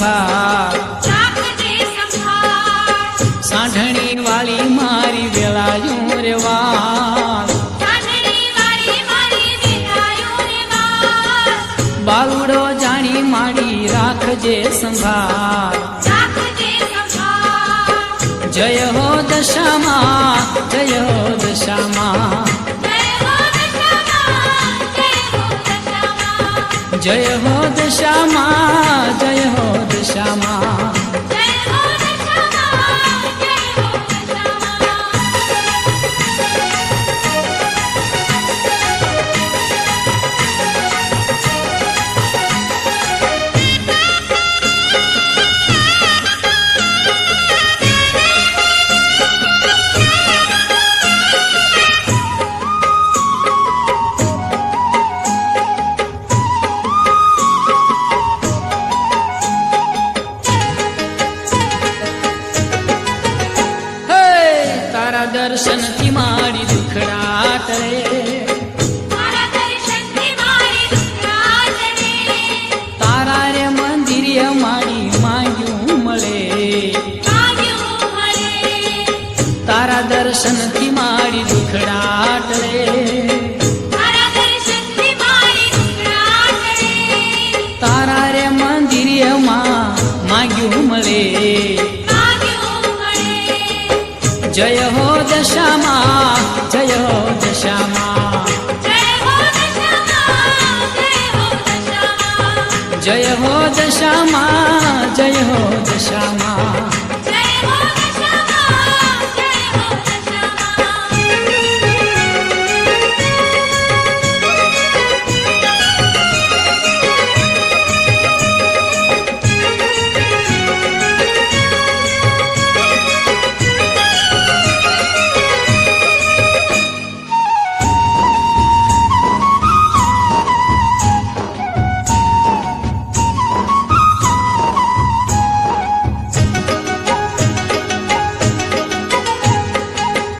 સંભાળ સાંઢણી વાળી મારી વેલાયું રે વાળ બાલુડો જાણી માડી રાખજે સંભાળ જય હો દશામાં જય હો દશામાં જય હો દશામાં જય હો દશામાં દર્શન થી મારી દુખડા ટળે તારા રે મંદિરે મારી માંગ્યું મળે તારા દર્શન થી મારી દુખડા ટળે તારા રે મંદિરે માંગ્યું મળે જય હો દશામાં જય હો દશામાં જય હો દશામાં જય હો દશામાં